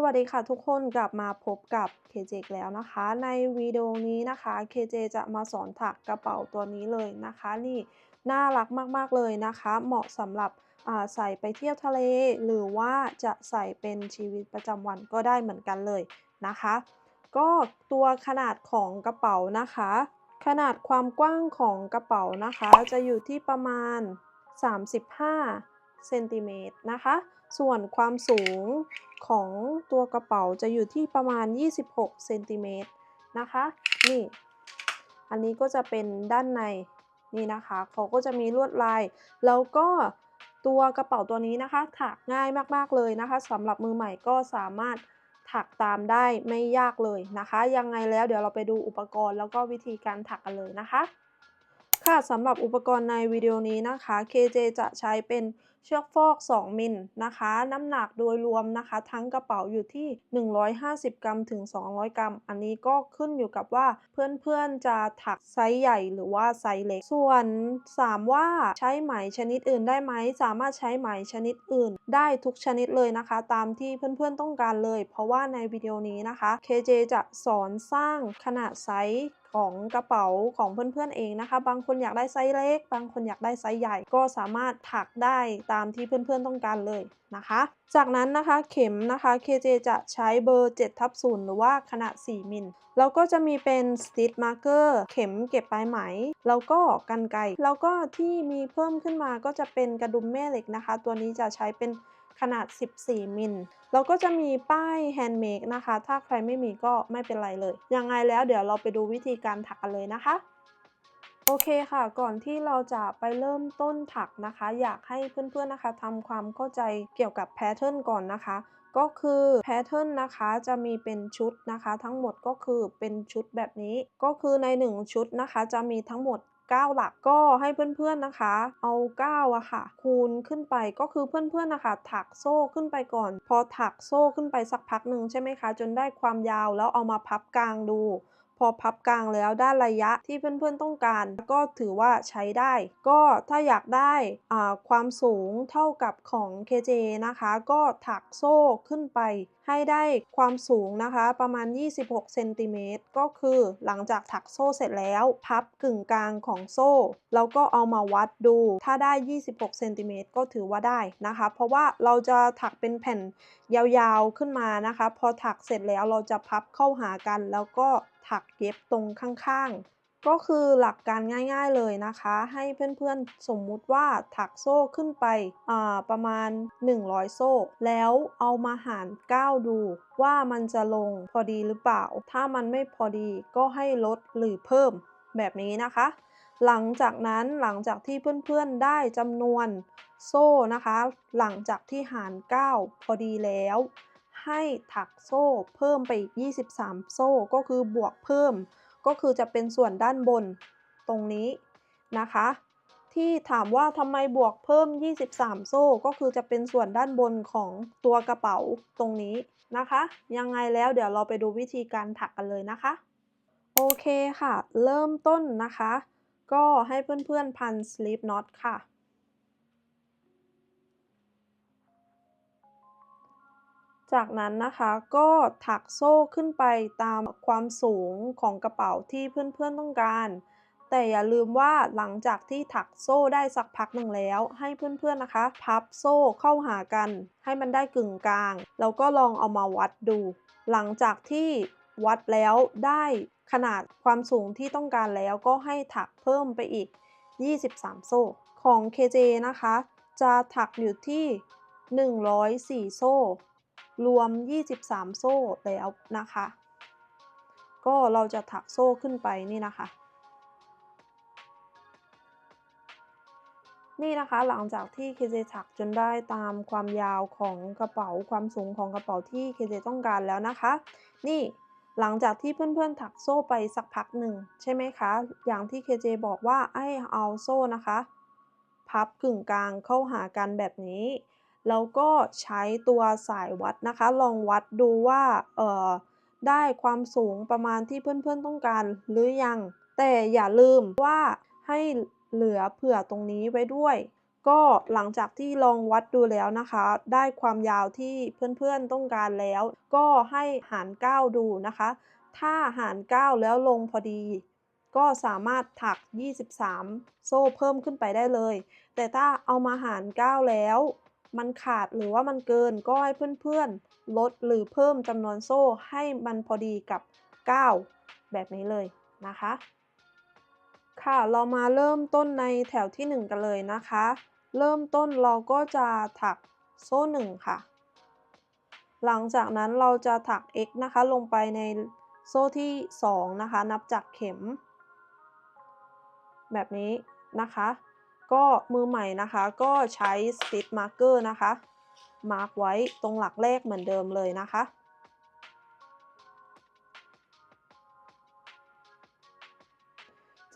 สวัสดีค่ะทุกคนกลับมาพบกับ KJ อีกแล้วนะคะในวิดีโอนี้นะคะ KJ จะมาสอนถักกระเป๋าตัวนี้เลยนะคะนี่น่ารักมากๆเลยนะคะเหมาะสำหรับใส่ไปเที่ยวทะเลหรือว่าจะใส่เป็นชีวิตประจำวันก็ได้เหมือนกันเลยนะคะก็ตัวขนาดของกระเป๋านะคะขนาดความกว้างของกระเป๋านะคะจะอยู่ที่ประมาณ35เซนติเมตรนะคะส่วนความสูงของตัวกระเป๋าจะอยู่ที่ประมาณ26เซนติเมตรนะคะนี่อันนี้ก็จะเป็นด้านในนี่นะคะเขาก็จะมีลวดลายแล้วก็ตัวกระเป๋าตัวนี้นะคะถักง่ายมากๆเลยนะคะสำหรับมือใหม่ก็สามารถถักตามได้ไม่ยากเลยนะคะยังไงแล้วเดี๋ยวเราไปดูอุปกรณ์แล้วก็วิธีการถักกันเลยนะคะ ค่ะสำหรับอุปกรณ์ในวิดีโอนี้นะคะ KJ จะใช้เป็นเชือกฟอก2มิลนะคะน้ำหนักโดยรวมนะคะทั้งกระเป๋าอยู่ที่150กรัมถึง200กรัมอันนี้ก็ขึ้นอยู่กับว่าเพื่อนๆจะถักไซส์ใหญ่หรือว่าไซส์เล็กส่วนถามว่าใช้ไหมชนิดอื่นได้ไหมสามารถใช้ไหมชนิดอื่นได้ทุกชนิดเลยนะคะตามที่เพื่อนๆต้องการเลยเพราะว่าในวิดีโอนี้นะคะ KJ จะสอนสร้างขนาดไซส์ของกระเป๋าของเพื่อนๆเองนะคะบางคนอยากได้ไซส์เล็กบางคนอยากได้ไซส์ใหญ่ก็สามารถถักได้ตามที่เพื่อนๆต้องการเลยนะคะจากนั้นนะคะเข็มนะคะ KJ จะใช้เบอร์7/0หรือว่าขนาด4มิลแล้วก็จะมีเป็น Stitch Marker เข็มเก็บปลายไหมแล้วก็กรรไกรแล้วก็ที่มีเพิ่มขึ้นมาก็จะเป็นกระดุมแม่เหล็กนะคะตัวนี้จะใช้เป็นขนาด14มิล แล้วก็จะมีป้าย Handmade นะคะถ้าใครไม่มีก็ไม่เป็นไรเลยยังไงแล้วเดี๋ยวเราไปดูวิธีการถักกันเลยนะคะโอเคค่ะก่อนที่เราจะไปเริ่มต้นถักนะคะอยากให้เพื่อนๆนะคะทำความเข้าใจเกี่ยวกับแพทเทิร์นก่อนนะคะก็คือแพทเทิร์นนะคะจะมีเป็นชุดนะคะทั้งหมดก็คือเป็นชุดแบบนี้ก็คือใน1ชุดนะคะจะมีทั้งหมด9หลักก็ให้เพื่อนๆนะคะเอา9อะค่ะคูณขึ้นไปก็คือเพื่อนๆนะคะถักโซ่ขึ้นไปก่อนพอถักโซ่ขึ้นไปสักพักหนึ่งใช่ไหมคะจนได้ความยาวแล้วเอามาพับกลางดูพอพับกลางแล้วได้ระยะที่เพื่อนๆต้องการก็ถือว่าใช้ได้ก็ถ้าอยากได้ความสูงเท่ากับของ KJ นะคะก็ถักโซ่ขึ้นไปให้ได้ความสูงนะคะประมาณ26เซนติเมตรก็คือหลังจากถักโซ่เสร็จแล้วพับกึ่งกลางของโซ่แล้วก็เอามาวัดดูถ้าได้26เซนติเมตรก็ถือว่าได้นะคะเพราะว่าเราจะถักเป็นแผ่นยาวๆขึ้นมานะคะพอถักเสร็จแล้วเราจะพับเข้าหากันแล้วก็ถักเย็บตรงข้างๆก็คือหลักการง่ายๆเลยนะคะให้เพื่อนๆสมมุติว่าถักโซ่ขึ้นไปประมาณ100โซ่แล้วเอามาหาร9ดูว่ามันจะลงพอดีหรือเปล่าถ้ามันไม่พอดีก็ให้ลดหรือเพิ่มแบบนี้นะคะหลังจากนั้นหลังจากที่เพื่อนๆได้จำนวนโซ่นะคะหลังจากที่หาร9พอดีแล้วให้ถักโซ่เพิ่มไปอีก23โซ่ก็คือบวกเพิ่มก็คือจะเป็นส่วนด้านบนตรงนี้นะคะที่ถามว่าทำไมบวกเพิ่ม23โซ่ก็คือจะเป็นส่วนด้านบนของตัวกระเป๋าตรงนี้นะคะยังไงแล้วเดี๋ยวเราไปดูวิธีการถักกันเลยนะคะ โอเคค่ะ เริ่มต้นนะคะ ก็ให้เพื่อนๆพัน slip knot ค่ะ จากนั้นนะคะก็ถักโซ่ขึ้นไปตามความสูงของกระเป๋าที่เพื่อนๆต้องการแต่อย่าลืมว่าหลังจากที่ถักโซ่ได้สักพักหนึ่งแล้วให้เพื่อนๆนะคะพับโซ่เข้าหากันให้มันได้กึ่งกลางแล้วก็ลองเอามาวัดดูหลังจากที่วัดแล้วได้ขนาดความสูงที่ต้องการแล้วก็ให้ถักเพิ่มไปอีก23โซ่ของ KJ นะคะจะถักอยู่ที่104โซ่รวม23โซ่แล้วนะคะก็เราจะถักโซ่ขึ้นไปนี่นะคะนี่นะคะหลังจากที่ KJ ถักจนได้ตามความยาวของกระเป๋าความสูงของกระเป๋าที่ KJ ต้องการแล้วนะคะนี่หลังจากที่เพื่อนๆถักโซ่ไปสักพักหนึ่งใช่ไหมคะอย่างที่ KJ บอกว่าให้เอาโซ่นะคะพับกึ่งกลางเข้าหากันแบบนี้แล้วก็ใช้ตัวสายวัดนะคะลองวัดดูว่าได้ความสูงประมาณที่เพื่อนๆต้องการหรือยังแต่อย่าลืมว่าให้เหลือเผื่อตรงนี้ไว้ด้วย ก็หลังจากที่ลองวัดดูแล้วนะคะได้ความยาวที่เพื่อนๆต้องการแล้วก็ให้หาร9ดูนะคะถ้าหาร9แล้วลงพอดีก็สามารถถัก23โซ่เพิ่มขึ้นไปได้เลยแต่ถ้าเอามาหาร9แล้วมันขาดหรือว่ามันเกินก็ให้เพื่อนๆลดหรือเพิ่มจำนวนโซ่ให้มันพอดีกับ9แบบนี้เลยนะคะ ค่ะเรามาเริ่มต้นในแถวที่1กันเลยนะคะเริ่มต้นเราก็จะถักโซ่1ค่ะหลังจากนั้นเราจะถัก x นะคะลงไปในโซ่ที่2นะคะนับจากเข็มแบบนี้นะคะก็มือใหม่นะคะก็ใช้ Stitch Marker นะคะมาร์กไว้ตรงหลักแรกเหมือนเดิมเลยนะคะ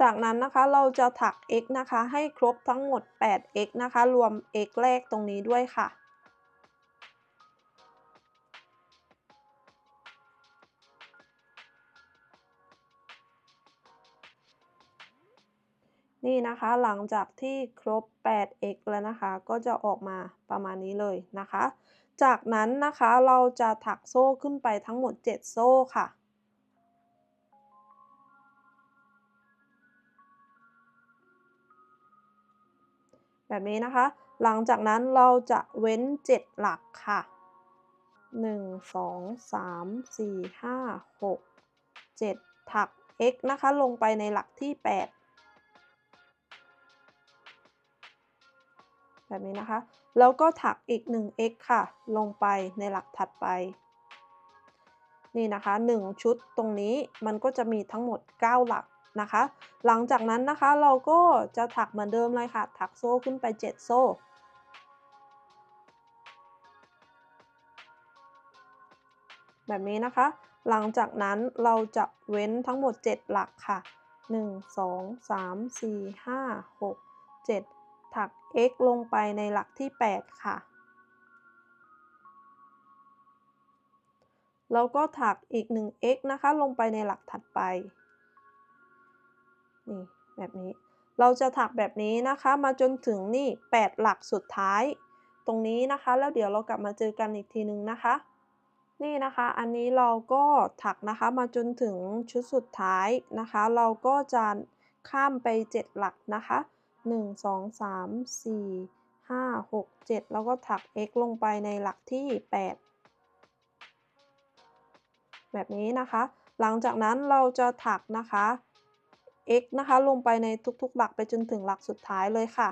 จากนั้นนะคะเราจะถัก x นะคะให้ครบทั้งหมด 8x นะคะรวม x แรกตรงนี้ด้วยค่ะนี่นะคะหลังจากที่ครบ 8x แล้วนะคะก็จะออกมาประมาณนี้เลยนะคะจากนั้นนะคะเราจะถักโซ่ขึ้นไปทั้งหมด7โซ่ค่ะแบบนี้นะคะหลังจากนั้นเราจะเว้น7หลักค่ะ1 2 3 4 5 6 7ถัก x นะคะลงไปในหลักที่8แบบนี้นะคะแล้วก็ถักอีก1 x ค่ะลงไปในหลักถัดไปนี่นะคะ1ชุดตรงนี้มันก็จะมีทั้งหมด9หลักนะคะหลังจากนั้นนะคะเราก็จะถักเหมือนเดิมเลยค่ะถักโซ่ขึ้นไป7โซ่แบบนี้นะคะหลังจากนั้นเราจะเว้นทั้งหมด7หลักค่ะ1 2 3 4 5 6 7ถัก x ลงไปในหลักที่8ค่ะ แล้วก็ถักอีก1 x นะคะลงไปในหลักถัดไปนี่แบบนี้เราจะถักแบบนี้นะคะมาจนถึงนี่8หลักสุดท้ายตรงนี้นะคะแล้วเดี๋ยวเรากลับมาเจอกันอีกทีหนึ่งนะคะนี่นะคะอันนี้เราก็ถักนะคะมาจนถึงชุดสุดท้ายนะคะเราก็จะข้ามไป7หลักนะคะ1 2 3 4 5 6 7แล้วก็ถัก x ลงไปในหลักที่8 แบบนี้นะคะหลังจากนั้นเราจะถักนะคะ x นะคะลงไปในทุกๆหลักไปจนถึงหลักสุดท้ายเลยค่ะ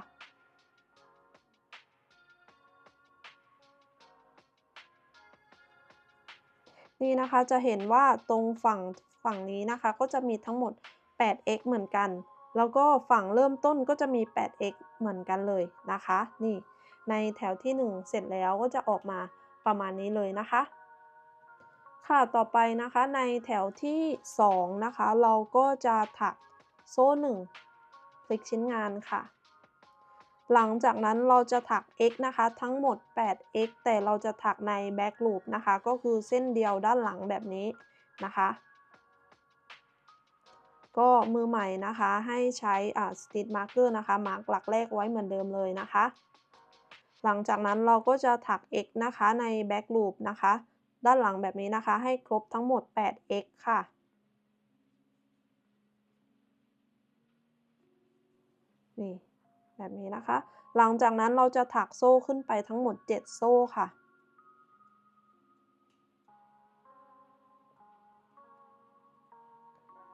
นี่นะคะจะเห็นว่าตรงฝั่งนี้นะคะก็จะมีทั้งหมด 8x เหมือนกันแล้วก็ฝั่งเริ่มต้นก็จะมี 8x เหมือนกันเลยนะคะนี่ในแถวที่1เสร็จแล้วก็จะออกมาประมาณนี้เลยนะคะค่ะต่อไปนะคะในแถวที่2นะคะเราก็จะถักโซ่1พลิกชิ้นงานค่ะ หลังจากนั้นเราจะถัก x นะคะทั้งหมด 8x แต่เราจะถักใน back loop นะคะก็คือเส้นเดียวด้านหลังแบบนี้นะคะก็มือใหม่นะคะให้ใช้Stitch Marker นะคะมาร์กหลักแรกไว้เหมือนเดิมเลยนะคะหลังจากนั้นเราก็จะถัก x นะคะใน back loop นะคะด้านหลังแบบนี้นะคะให้ครบทั้งหมด 8x ค่ะนี่แบบนี้นะคะหลังจากนั้นเราจะถักโซ่ขึ้นไปทั้งหมด7โซ่ค่ะ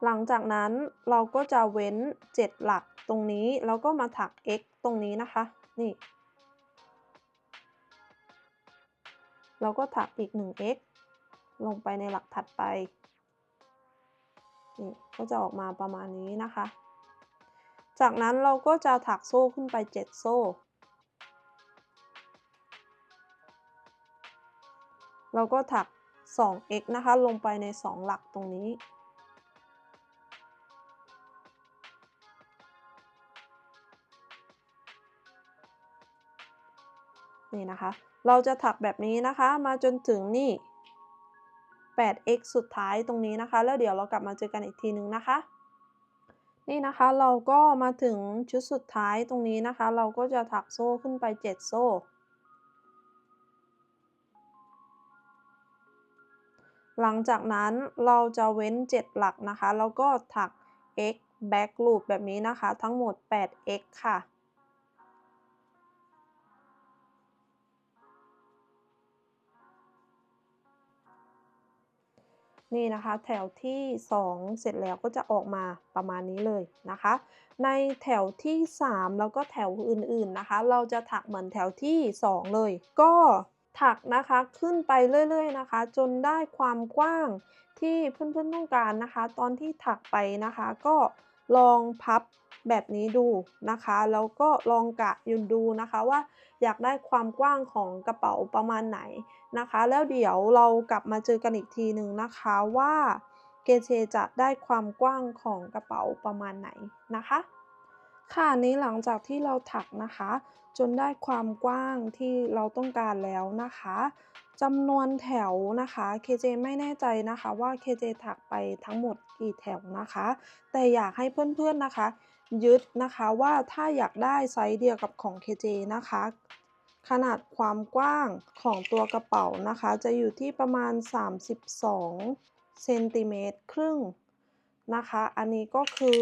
หลังจากนั้นเราก็จะเว้น7หลักตรงนี้แล้วก็มาถัก x ตรงนี้นะคะนี่เราก็ถักอีก1 x ลงไปในหลักถัดไปนี่ก็จะออกมาประมาณนี้นะคะจากนั้นเราก็จะถักโซ่ขึ้นไป7โซ่เราก็ถัก 2x นะคะลงไปใน2หลักตรงนี้นี่นะคะเราจะถักแบบนี้นะคะมาจนถึงนี่ 8x สุดท้ายตรงนี้นะคะแล้วเดี๋ยวเรากลับมาเจอกันอีกทีนึงนะคะ นี่นะคะเราก็มาถึงชุดสุดท้ายตรงนี้นะคะเราก็จะถักโซ่ขึ้นไป7โซ่หลังจากนั้นเราจะเว้น7หลักนะคะแล้วก็ถัก x back loop แบบนี้นะคะทั้งหมด8 x ค่ะนี่นะคะแถวที่2เสร็จแล้วก็จะออกมาประมาณนี้เลยนะคะในแถวที่3แล้วก็แถวอื่นๆนะคะเราจะถักเหมือนแถวที่2เลยก็ถักนะคะขึ้นไปเรื่อยๆนะคะจนได้ความกว้างที่เพื่อนๆต้องการนะคะตอนที่ถักไปนะคะก็ลองพับแบบนี้ดูนะคะแล้วก็ลองกะยืนดูนะคะว่าอยากได้ความกว้างของกระเป๋าประมาณไหน นะคะแล้วเดี๋ยวเรากลับมาเจอกันอีกทีหนึ่งนะคะว่าเกเชจะได้ความกว้างของกระเป๋าประมาณไหนนะคะค่ะนี้หลังจากที่เราถักนะคะจนได้ความกว้างที่เราต้องการแล้วนะคะจำนวนแถวนะคะเคเจไม่แน่ใจนะคะว่าเคเจถักไปทั้งหมดกี่แถวนะคะแต่อยากให้เพื่อนๆนะคะยึดนะคะว่าถ้าอยากได้ไซส์เดียวกับของเคเจนะคะขนาดความกว้างของตัวกระเป๋านะคะจะอยู่ที่ประมาณ32เซนติเมตรครึ่งนะคะอันนี้ก็คือ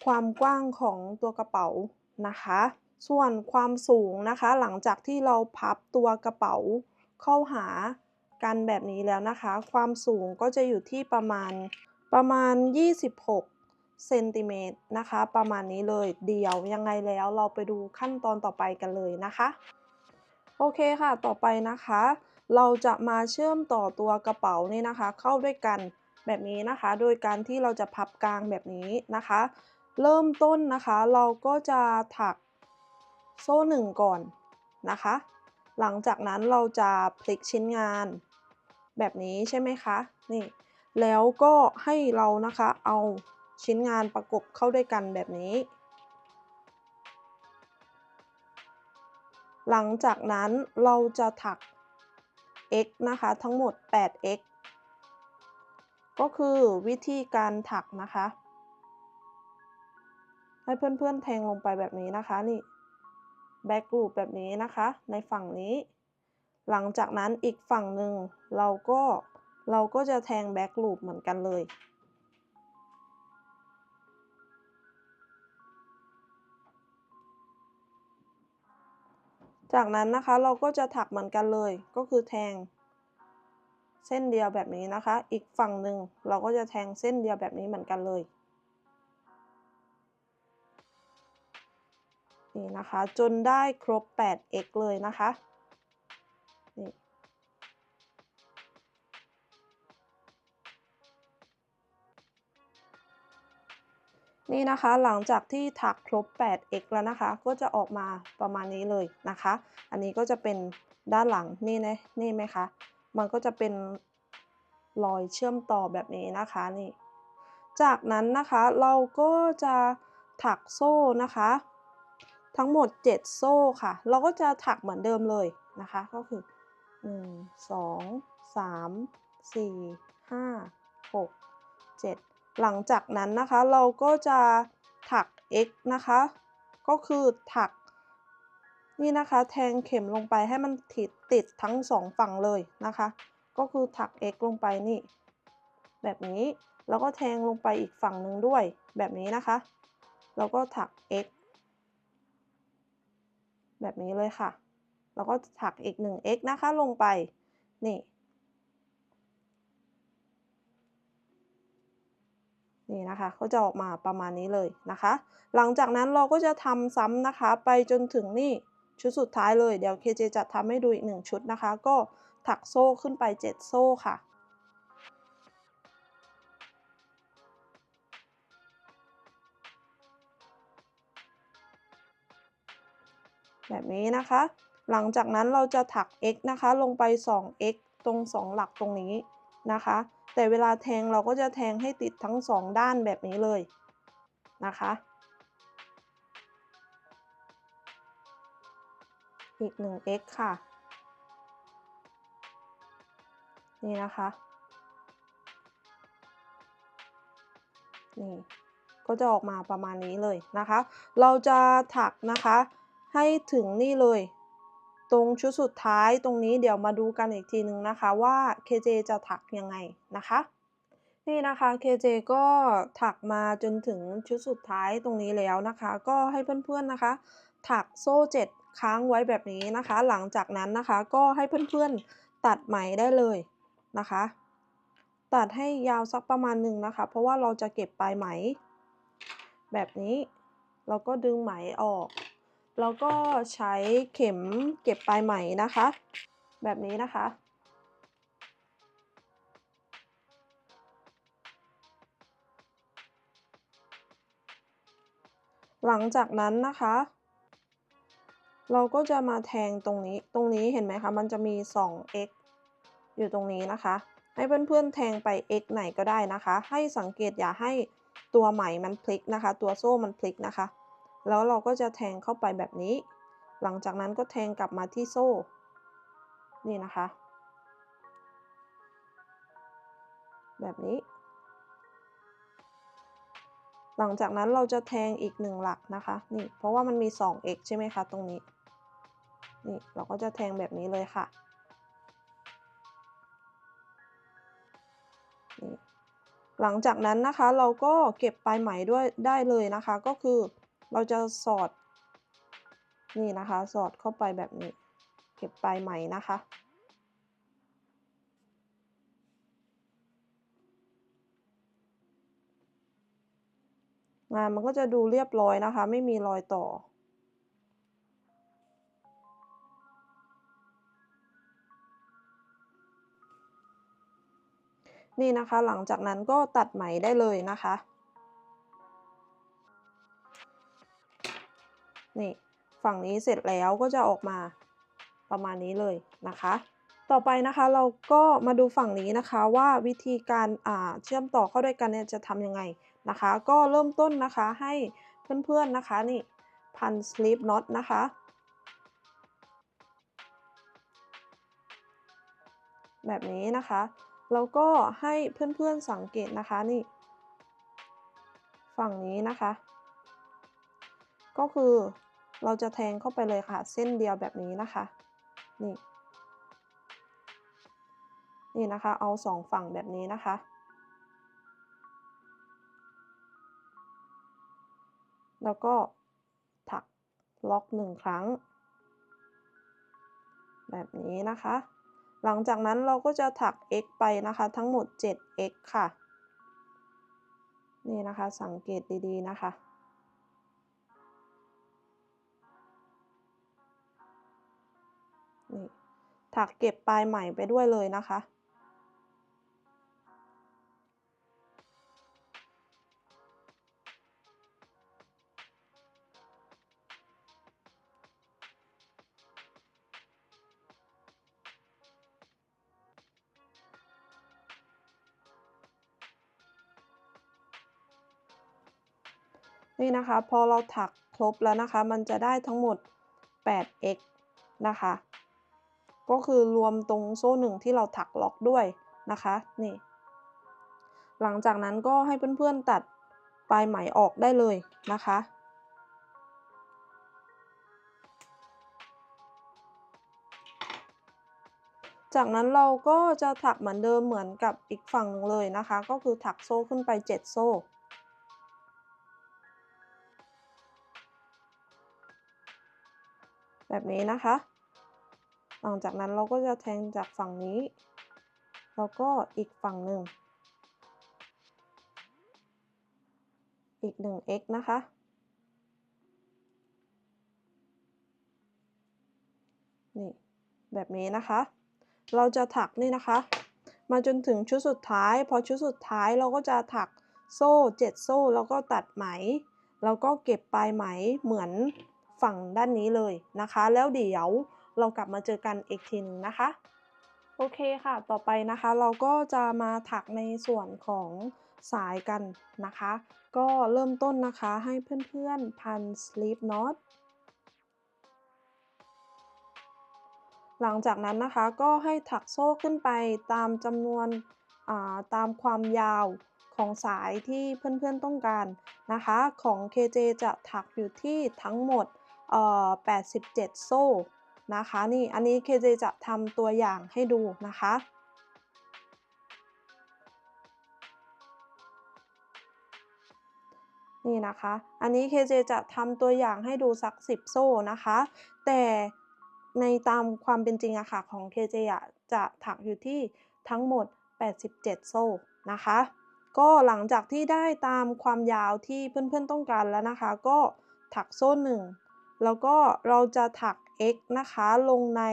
ความกว้างของตัวกระเป๋านะคะส่วนความสูงนะคะหลังจากที่เราพับตัวกระเป๋าเข้าหากันแบบนี้แล้วนะคะความสูงก็จะอยู่ที่ประมาณ26เซนติเมตรนะคะประมาณนี้เลยเดี๋ยวยังไงแล้วเราไปดูขั้นตอนต่อไปกันเลยนะคะ โอเคค่ะต่อไปนะคะเราจะมาเชื่อมต่อตัวกระเป๋านี่นะคะเข้าด้วยกันแบบนี้นะคะโดยการที่เราจะพับกลางแบบนี้นะคะเริ่มต้นนะคะเราก็จะถักโซ่1ก่อนนะคะหลังจากนั้นเราจะพลิกชิ้นงานแบบนี้ใช่ไหมคะนี่แล้วก็ให้เรานะคะเอาชิ้นงานประกบเข้าด้วยกันแบบนี้ หลังจากนั้นเราจะถัก x นะคะทั้งหมด8 x ก็คือวิธีการถักนะคะให้เพื่อนๆแทงลงไปแบบนี้นะคะนี่แบ็กลูปแบบนี้นะคะในฝั่งนี้หลังจากนั้นอีกฝั่งหนึ่งเราก็จะแทงแบ็กลูปเหมือนกันเลยจากนั้นนะคะเราก็จะถักเหมือนกันเลยก็คือแทงเส้นเดียวแบบนี้นะคะอีกฝั่งหนึ่งเราก็จะแทงเส้นเดียวแบบนี้เหมือนกันเลยนี่นะคะจนได้ครบ8 x เลยนะคะนี่นี่นะคะหลังจากที่ถักครบ8 x แล้วนะคะก็จะออกมาประมาณนี้เลยนะคะอันนี้ก็จะเป็นด้านหลังนี่นะนี่ไหมคะมันก็จะเป็นรอยเชื่อมต่อแบบนี้นะคะนี่จากนั้นนะคะเราก็จะถักโซ่นะคะทั้งหมด7โซ่ค่ะเราก็จะถักเหมือนเดิมเลยนะคะก็คือ1 2 3 4 5 6 7หลังจากนั้นนะคะเราก็จะถัก x นะคะก็คือถักนี่นะคะแทงเข็มลงไปให้มันติดทั้ง2ฝั่งเลยนะคะก็คือถัก x ลงไปนี่แบบนี้แล้วก็แทงลงไปอีกฝั่งหนึ่งด้วยแบบนี้นะคะแล้วก็ถัก x แบบนี้เลยค่ะแล้วก็ถักอีก1 x นะคะลงไปนี่ นี่นะคะก็จะออกมาประมาณนี้เลยนะคะหลังจากนั้นเราก็จะทำซ้ำนะคะไปจนถึงนี่ชุดสุดท้ายเลยเดี๋ยวเคเจจะทำให้ดูอีก1ชุดนะคะก็ถักโซ่ขึ้นไป7โซ่ค่ะแบบนี้นะคะหลังจากนั้นเราจะถัก x นะคะลงไป2 x ตรง2หลักตรงนี้นะคะแต่เวลาแทงเราก็จะแทงให้ติดทั้ง2ด้านแบบนี้เลยนะคะอีก1 x ค่ะนี่นะคะ นี่ ก็จะออกมาประมาณนี้เลยนะคะ เราจะถักนะคะให้ถึงนี่เลยตรงชุดสุดท้ายตรงนี้เดี๋ยวมาดูกันอีกทีหนึ่งนะคะว่า KJ จะถักยังไงนะคะนี่นะคะ KJ ก็ถักมาจนถึงชุดสุดท้ายตรงนี้แล้วนะคะก็ให้เพื่อนๆนะคะถักโซ่7ค้างไว้แบบนี้นะคะหลังจากนั้นนะคะก็ให้เพื่อนๆตัดไหมได้เลยนะคะตัดให้ยาวสักประมาณหนึ่งนะคะเพราะว่าเราจะเก็บปลายไหมแบบนี้เราก็ดึงไหมออกแล้วก็ใช้เข็มเก็บปลายไหมนะคะแบบนี้นะคะหลังจากนั้นนะคะเราก็จะมาแทงตรงนี้เห็นไหมคะมันจะมี2x อยู่ตรงนี้นะคะให้เพื่อนๆแทงไป x ไหนก็ได้นะคะให้สังเกตอย่าให้ตัวไหมมันพลิกนะคะตัวโซ่มันพลิกนะคะแล้วเราก็จะแทงเข้าไปแบบนี้หลังจากนั้นก็แทงกลับมาที่โซ่นี่นะคะแบบนี้หลังจากนั้นเราจะแทงอีก1หลักนะคะนี่เพราะว่ามันมี 2x ใช่ไหมคะตรงนี้นี่เราก็จะแทงแบบนี้เลยค่ะนี่หลังจากนั้นนะคะเราก็เก็บปลายไหมด้วยได้เลยนะคะก็คือเราจะสอดนี่นะคะสอดเข้าไปแบบนี้เก็บปลายไหมนะคะงานมันก็จะดูเรียบร้อยนะคะไม่มีรอยต่อนี่นะคะหลังจากนั้นก็ตัดไหมได้เลยนะคะนี่ฝั่งนี้เสร็จแล้วก็จะออกมาประมาณนี้เลยนะคะต่อไปนะคะเราก็มาดูฝั่งนี้นะคะว่าวิธีการเชื่อมต่อเข้าด้วยกันเนี่ยจะทำยังไงนะคะก็เริ่มต้นนะคะให้เพื่อนๆนะคะนี่พัน slip knot นะคะแบบนี้นะคะแล้วก็ให้เพื่อนๆสังเกตนะคะนี่ฝั่งนี้นะคะก็คือเราจะแทงเข้าไปเลยค่ะเส้นเดียวแบบนี้นะคะนี่นี่นะคะเอา2ฝั่งแบบนี้นะคะแล้วก็ถักล็อก1ครั้งแบบนี้นะคะหลังจากนั้นเราก็จะถัก x ไปนะคะทั้งหมด 7x ค่ะนี่นะคะสังเกตดีๆนะคะนี่ถักเก็บปลายไหมไปด้วยเลยนะคะ นี่นะคะพอเราถักครบแล้วนะคะมันจะได้ทั้งหมด 8x นะคะก็คือรวมตรงโซ่1ที่เราถักล็อกด้วยนะคะนี่หลังจากนั้นก็ให้เพื่อนๆตัดปลายไหมออกได้เลยนะคะจากนั้นเราก็จะถักเหมือนเดิมเหมือนกับอีกฝั่งหนึ่งเลยนะคะก็คือถักโซ่ขึ้นไป7โซ่แบบนี้นะคะหลังจากนั้นเราก็จะแทงจากฝั่งนี้แล้วก็อีกฝั่งหนึ่งอีก 1x นะคะนี่แบบนี้นะคะเราจะถักนี่นะคะมาจนถึงชุดสุดท้ายพอชุดสุดท้ายเราก็จะถักโซ่7โซ่แล้วก็ตัดไหมแล้วก็เก็บปลายไหมเหมือนฝั่งด้านนี้เลยนะคะแล้วเดี๋ยวเรากลับมาเจอกันอีกทีหนึ่งนะคะ โอเคค่ะต่อไปนะคะเราก็จะมาถักในส่วนของสายกันนะคะก็เริ่มต้นนะคะให้เพื่อนๆพัน slip knot หลังจากนั้นนะคะก็ให้ถักโซ่ขึ้นไปตามจำนวนตามความยาวข ของสายที่เพื่อนๆต้องการนะคะของ KJ จะถักอยู่ที่ทั้งหมด87โซ่นะคะนี่อันนี้ KJ จะทำตัวอย่างให้ดูนะคะนี่นะคะอันนี้ KJ จะทำตัวอย่างให้ดูสัก10โซ่นะคะแต่ในตามความเป็นจริงอะค่ะของ KJ อะจะถักอยู่ที่ทั้งหมด87โซ่นะคะก็หลังจากที่ได้ตามความยาวที่เพื่อนๆต้องการแล้วนะคะก็ถักโซ่1แล้วก็เราจะถัก X นะคะลงใน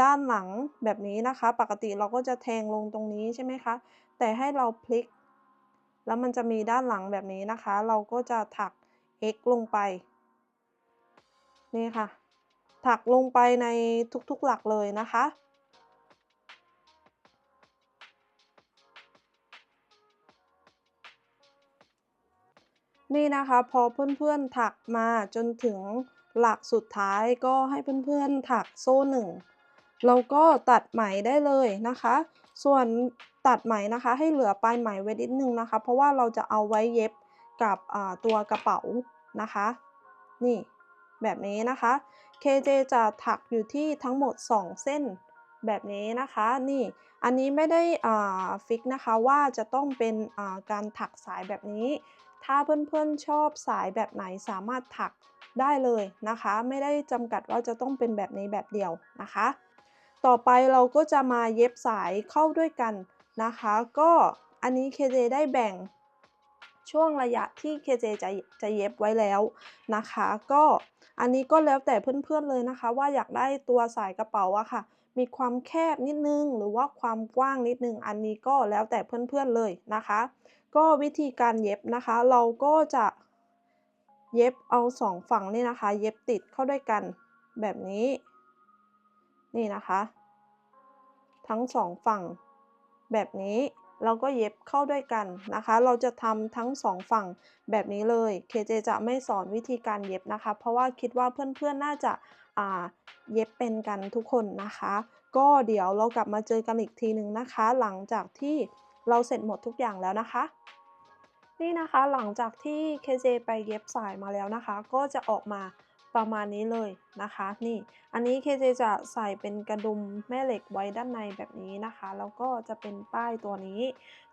ด้านหลังแบบนี้นะคะปกติเราก็จะแทงลงตรงนี้ใช่ไหมคะแต่ให้เราพลิกแล้วมันจะมีด้านหลังแบบนี้นะคะเราก็จะถัก X ลงไปนี่ค่ะถักลงไปในทุกๆหลักเลยนะคะนี่นะคะพอเพื่อนๆถักมาจนถึงหลักสุดท้ายก็ให้เพื่อนๆถักโซ่1แล้วก็ตัดไหมได้เลยนะคะส่วนตัดไหมนะคะให้เหลือปลายไหมไว้นิดหนึ่งนะคะเพราะว่าเราจะเอาไว้เย็บกับตัวกระเป๋านะคะนี่แบบนี้นะคะ KJ จะถักอยู่ที่ทั้งหมด2เส้นแบบนี้นะคะนี่อันนี้ไม่ได้ฟิกนะคะว่าจะต้องเป็นการถักสายแบบนี้ถ้าเพื่อนๆชอบสายแบบไหนสามารถถักได้เลยนะคะไม่ได้จำกัดว่าจะต้องเป็นแบบนี้แบบเดียวนะคะต่อไปเราก็จะมาเย็บสายเข้าด้วยกันนะคะก็อันนี้ KJ ได้แบ่งช่วงระยะที่ KJ จะเย็บไว้แล้วนะคะก็อันนี้ก็แล้วแต่เพื่อนๆเลยนะคะว่าอยากได้ตัวสายกระเป๋าอะค่ะมีความแคบนิดนึงหรือว่าความกว้างนิดนึงอันนี้ก็แล้วแต่เพื่อนๆเลยนะคะก็วิธีการเย็บนะคะเราก็จะเย็บเอา2ฝั่งนี่นะคะเย็บติดเข้าด้วยกันแบบนี้นี่นะคะทั้ง2ฝั่งแบบนี้เราก็เย็บเข้าด้วยกันนะคะเราจะทำทั้ง2ฝั่งแบบนี้เลย KJ จะไม่สอนวิธีการเย็บนะคะเพราะว่าคิดว่าเพื่อนๆน่าจะอ่าเย็บเป็นกันทุกคนนะคะก็เดี๋ยวเรากลับมาเจอกันอีกทีหนึ่งนะคะหลังจากที่เราเสร็จหมดทุกอย่างแล้วนะคะ นี่นะคะหลังจากที่ KJ ไปเย็บสายมาแล้วนะคะก็จะออกมาประมาณนี้เลยนะคะนี่อันนี้ KJ จะใส่เป็นกระดุมแม่เหล็กไว้ด้านในแบบนี้นะคะแล้วก็จะเป็นป้ายตัวนี้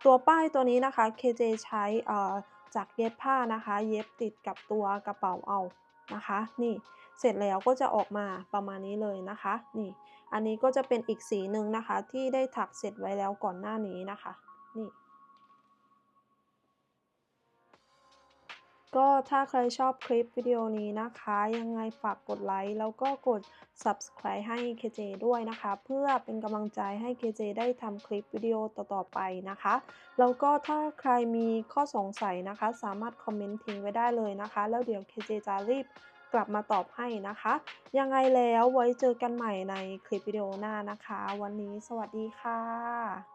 ตัวป้ายตัวนี้นะคะ KJ ใช้จากเย็บผ้านะคะเย็บติดกับตัวกระเป๋าเอานะคะนี่เสร็จแล้วก็จะออกมาประมาณนี้เลยนะคะนี่อันนี้ก็จะเป็นอีกสีหนึ่งนะคะที่ได้ถักเสร็จไว้แล้วก่อนหน้านี้นะคะนี่ ก็ถ้าใครชอบคลิปวิดีโอนี้นะคะยังไงฝากกดไลค์แล้วก็กด Subscribe ให้ KJ ด้วยนะคะเพื่อเป็นกำลังใจให้ KJ ได้ทำคลิปวิดีโอต่อๆไปนะคะแล้วก็ถ้าใครมีข้อสงสัยนะคะสามารถคอมเมนต์ทิ้งไว้ได้เลยนะคะแล้วเดี๋ยว KJ จะรีบกลับมาตอบให้นะคะยังไงแล้วไว้เจอกันใหม่ในคลิปวิดีโอหน้านะคะวันนี้สวัสดีค่ะ